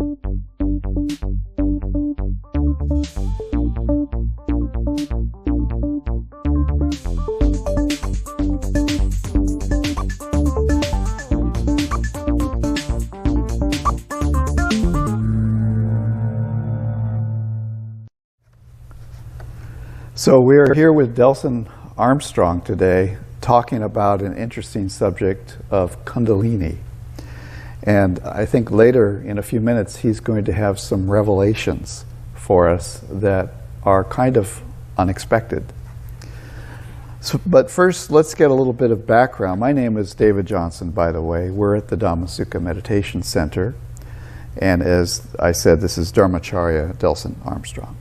So we're here with Delson Armstrong today, talking about an interesting subject of Kundalini. And I think later, in a few minutes, he's going to have some revelations for us that are kind of unexpected. But first, let's get a little bit of background. My name is David Johnson, by the way. We're at the Sukha Meditation Center. And as I said, this is Dhammachariya Delson Armstrong.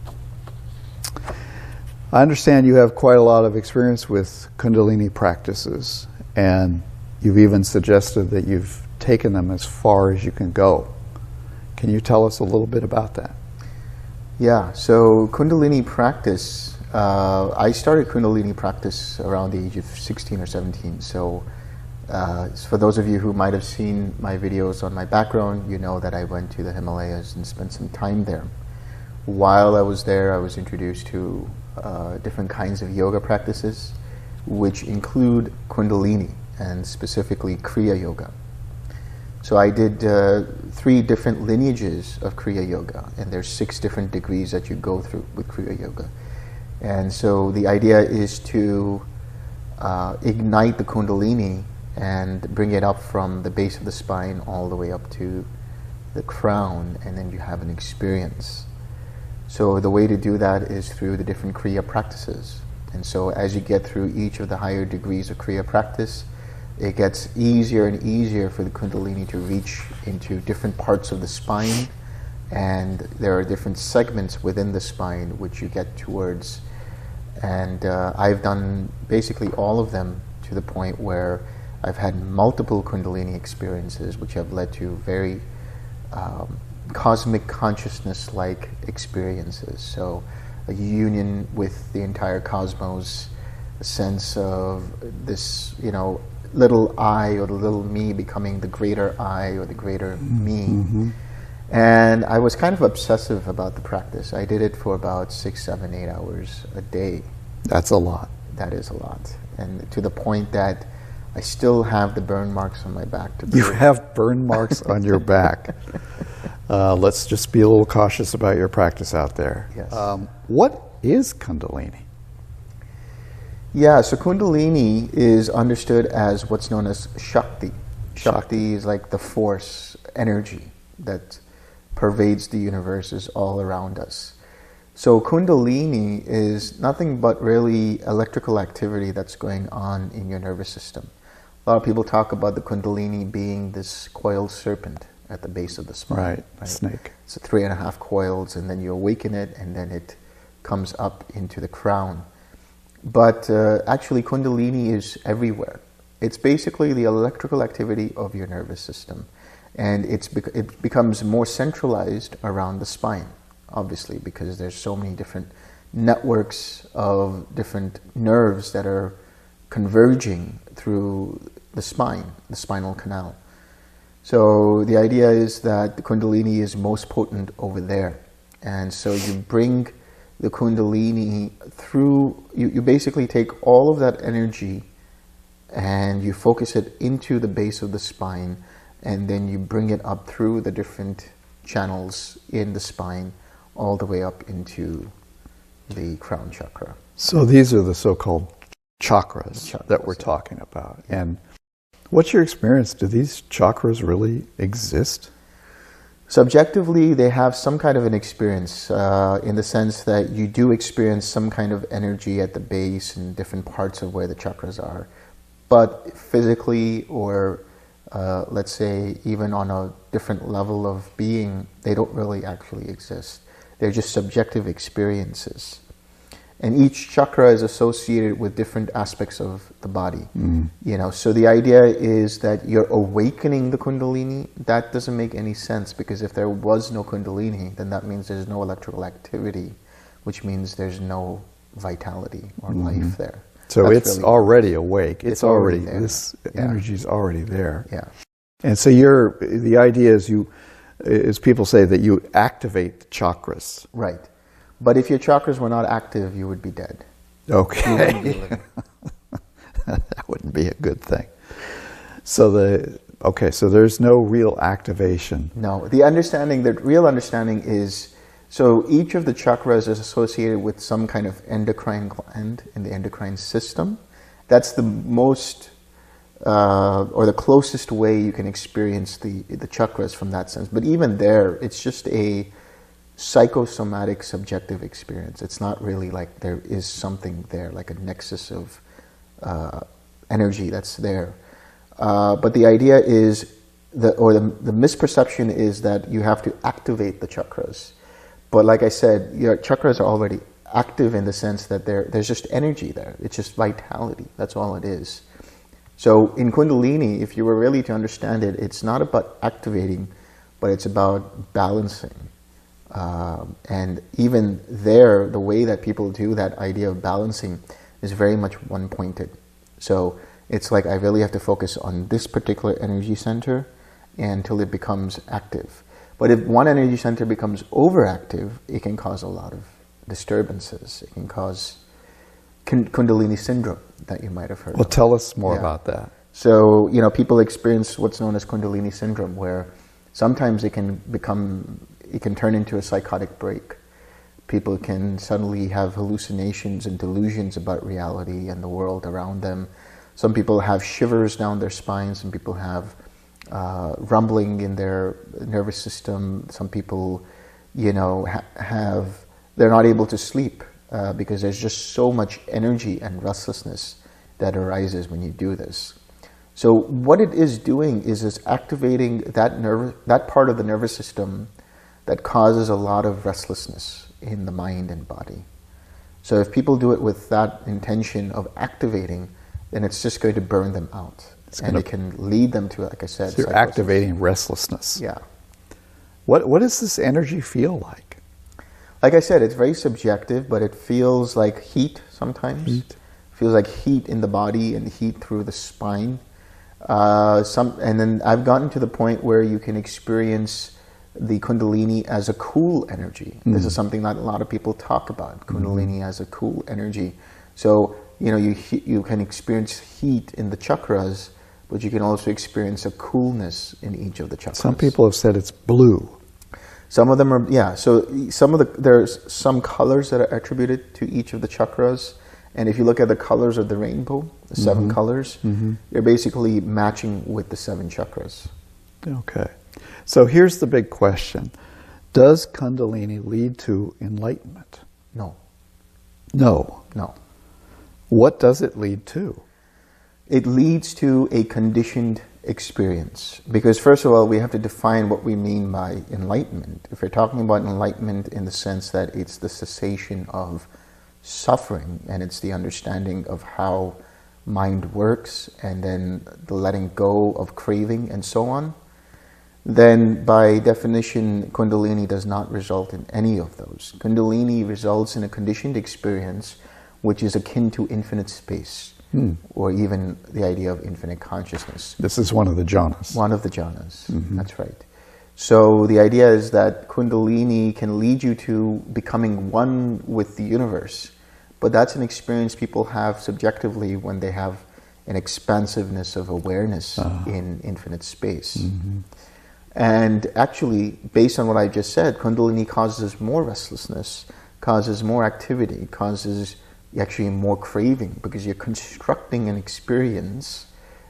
I understand you have quite a lot of experience with Kundalini practices, and you've even suggested that you've taken them as far as you can go. Can you tell us a little bit about that? Yeah, so Kundalini practice, I started Kundalini practice around the age of 16 or 17. So for those of you who might have seen my videos on my background, you know that I went to the Himalayas and spent some time there. While I was there, I was introduced to different kinds of yoga practices, which include Kundalini and specifically Kriya Yoga. So I did 3 different lineages of Kriya Yoga, and there's 6 different degrees that you go through with Kriya Yoga. And so the idea is to ignite the Kundalini and bring it up from the base of the spine all the way up to the crown, and then you have an experience. So the way to do that is through the different Kriya practices. And so as you get through each of the higher degrees of Kriya practice, it gets easier and easier for the Kundalini to reach into different parts of the spine. And there are different segments within the spine which you get towards. And I've done basically all of them to the point where I've had multiple Kundalini experiences which have led to very cosmic consciousness-like experiences. So a union with the entire cosmos, a sense of this, little I or the little me becoming the greater I or the greater me. Mm-hmm. And I was kind of obsessive about the practice. I did it for about 6, 7, 8 hours a day. That's a lot. That is a lot. And to the point that I still have the burn marks on my back. You have burn marks on your back. Let's just be a little cautious about your practice out there. Yes. What is Kundalini? Yeah, so Kundalini is understood as what's known as Shakti. Shakti is like the force, energy that pervades the universe, is all around us. So Kundalini is nothing but really electrical activity that's going on in your nervous system. A lot of people talk about the Kundalini being this coiled serpent at the base of the spine. Right, snake. So 3.5 coils, and then you awaken it, and then it comes up into the crown. But actually Kundalini is everywhere. It's basically the electrical activity of your nervous system. And it becomes more centralized around the spine, obviously, because there's so many different networks of different nerves that are converging through the spine, the spinal canal. So the idea is that the Kundalini is most potent over there. And so you bring the Kundalini through, you basically take all of that energy and you focus it into the base of the spine, and then you bring it up through the different channels in the spine all the way up into the crown chakra. So these are the so-called chakras that we're talking about. And what's your experience? Do these chakras really exist? Subjectively, they have some kind of an experience in the sense that you do experience some kind of energy at the base and different parts of where the chakras are. But physically, or let's say even on a different level of being, they don't really actually exist. They're just subjective experiences. And each chakra is associated with different aspects of the body. So the idea is that you're awakening the Kundalini. That doesn't make any sense, because if there was no Kundalini, then that means there's no electrical activity, which means there's no vitality or life there. So That's it's really already awake. It's already there. This energy is already there. Yeah. And so the idea is you is people say that you activate the chakras. Right. But if your chakras were not active, you would be dead. Okay. You wouldn't be living. That wouldn't be a good thing. So there's no real activation. No, the real understanding is, so each of the chakras is associated with some kind of endocrine gland in the endocrine system. That's the most, or the closest way you can experience the chakras from that sense. But even there, it's just a psychosomatic subjective experience. It's not really like there is something there, like a nexus of energy that's there. But the idea is, the misperception is that you have to activate the chakras. But like I said, your chakras are already active in the sense that there's just energy there. It's just vitality. That's all it is. So in Kundalini, if you were really to understand it, it's not about activating, but it's about balancing. And even there, the way that people do that idea of balancing is very much one-pointed. So it's like I really have to focus on this particular energy center until it becomes active. But if one energy center becomes overactive, it can cause a lot of disturbances. It can cause Kundalini syndrome that you might have heard of. Well, tell us more about that. So, people experience what's known as Kundalini syndrome, where sometimes it can turn into a psychotic break. People can suddenly have hallucinations and delusions about reality and the world around them. Some people have shivers down their spines. Some people have rumbling in their nervous system. Some people, they're not able to sleep because there's just so much energy and restlessness that arises when you do this. So what it is doing is activating that part of the nervous system that causes a lot of restlessness in the mind and body. So if people do it with that intention of activating, then it's just going to burn them out. And it can lead them to, like I said, so you're activating restlessness. Yeah. What does this energy feel like? Like I said, it's very subjective, but it feels like heat sometimes. Heat. Feels like heat in the body and heat through the spine. And then I've gotten to the point where you can experience the Kundalini as a cool energy. This is something that a lot of people talk about, Kundalini as a cool energy. So, you can experience heat in the chakras, but you can also experience a coolness in each of the chakras. Some people have said it's blue. Some of them are, So there's some colors that are attributed to each of the chakras. And if you look at the colors of the rainbow, the 7 colors, they're basically matching with the 7 chakras. Okay. So here's the big question. Does Kundalini lead to enlightenment? No. No. No. What does it lead to? It leads to a conditioned experience. Because first of all, we have to define what we mean by enlightenment. If we're talking about enlightenment in the sense that it's the cessation of suffering, and it's the understanding of how mind works, and then the letting go of craving and so on, then by definition, Kundalini does not result in any of those. Kundalini results in a conditioned experience which is akin to infinite space, or even the idea of infinite consciousness. This is one of the jhanas. One of the jhanas, that's right. So the idea is that Kundalini can lead you to becoming one with the universe, but that's an experience people have subjectively when they have an expansiveness of awareness in infinite space. And actually, based on what I just said, Kundalini causes more restlessness, causes more activity, causes actually more craving, because you're constructing an experience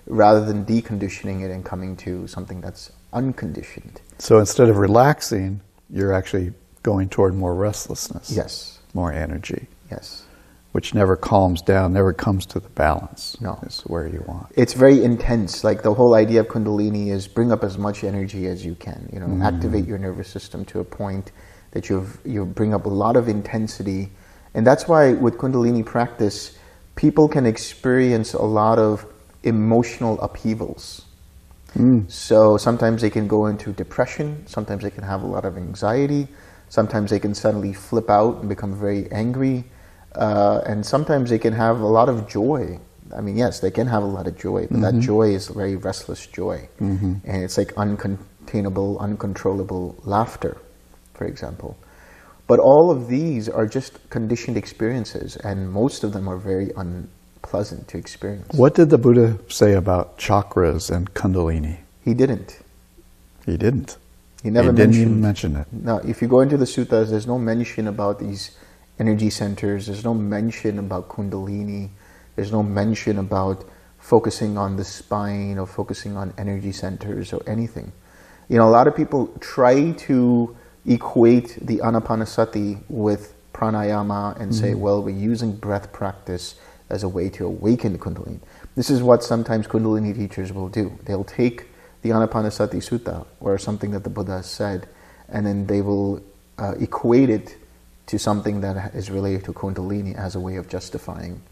rather than deconditioning it and coming to something that's unconditioned. So instead of relaxing, you're actually going toward more restlessness. Yes. More energy. Yes. Which never calms down, never comes to the balance. No. It's where you want. It's very intense. Like the whole idea of Kundalini is bring up as much energy as you can. Activate your nervous system to a point that you bring up a lot of intensity. And that's why with Kundalini practice, people can experience a lot of emotional upheavals. So sometimes they can go into depression, sometimes they can have a lot of anxiety, sometimes they can suddenly flip out and become very angry, and sometimes they can have a lot of joy. I mean, yes, they can have a lot of joy, but that joy is very restless joy. And it's like uncontainable, uncontrollable laughter, for example. But all of these are just conditioned experiences, and most of them are very unpleasant to experience. What did the Buddha say about chakras and Kundalini? He didn't. He didn't. He never didn't even mention it. No, if you go into the suttas, there's no mention about these energy centers. There's no mention about Kundalini. There's no mention about focusing on the spine or focusing on energy centers or anything. You know, a lot of people try to equate the anapanasati with pranayama and say, well, we're using breath practice as a way to awaken the Kundalini. This is what sometimes Kundalini teachers will do. They'll take the Anapanasati Sutta or something that the Buddha said, and then they will equate it to something that is related to Kundalini as a way of justifying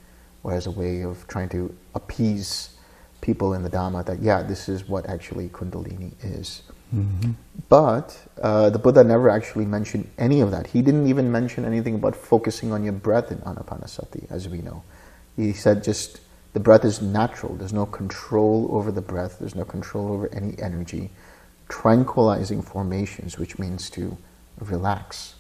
or as a way of trying to appease people in the Dhamma that, yeah, this is what actually Kundalini is. Mm-hmm. But the Buddha never actually mentioned any of that. He didn't even mention anything about focusing on your breath in Anapanasati, as we know. He said just the breath is natural. There's no control over the breath. There's no control over any energy. Tranquilizing formations, which means to relax.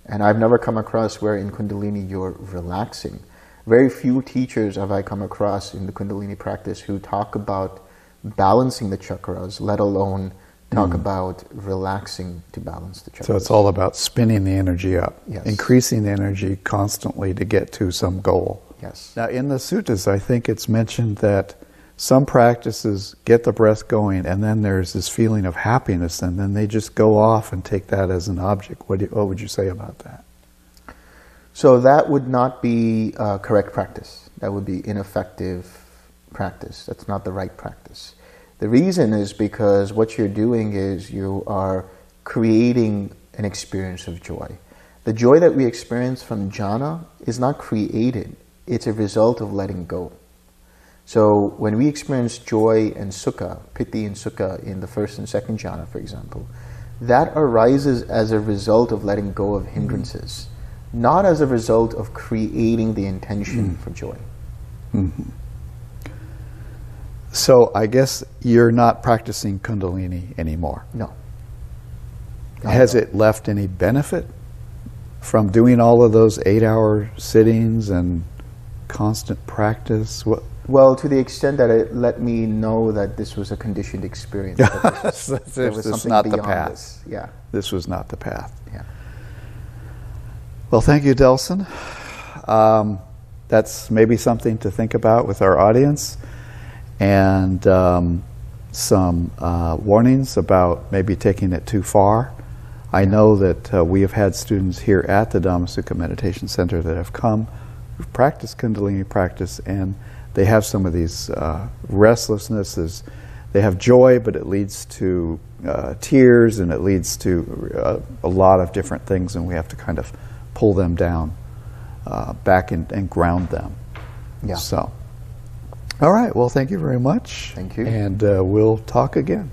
And I've never come across where in Kundalini you're relaxing. Very few teachers have I come across in the Kundalini practice who talk about balancing the chakras, let alone talk about relaxing to balance the chakras. So it's all about spinning the energy up, yes. Increasing the energy constantly to get to some goal. Yes. Now in the suttas, I think it's mentioned that some practices get the breath going, and then there's this feeling of happiness, and then they just go off and take that as an object. What would you say about that? So that would not be correct practice. That would be ineffective practice. That's not the right practice. The reason is because what you're doing is you are creating an experience of joy. The joy that we experience from jhana is not created. It's a result of letting go. So when we experience joy and sukha, piti and sukha in the first and second jhana, for example, that arises as a result of letting go of hindrances, not as a result of creating the intention for joy. Mm-hmm. So I guess you're not practicing Kundalini anymore. No. Has it left any benefit from doing all of those 8-hour sittings and constant practice? Well, to the extent that it let me know that this was a conditioned experience. This was not the path. This. Yeah. This was not the path. Yeah. Well, thank you, Delson. That's maybe something to think about with our audience, and some warnings about maybe taking it too far. I know that we have had students here at the Dhammachariya Meditation Center that have come, who've practiced Kundalini practice, and they have some of these restlessnesses. They have joy, but it leads to tears, and it leads to a lot of different things, and we have to kind of pull them down back and ground them. Yeah. So, all right. Well, thank you very much. Thank you. And we'll talk again.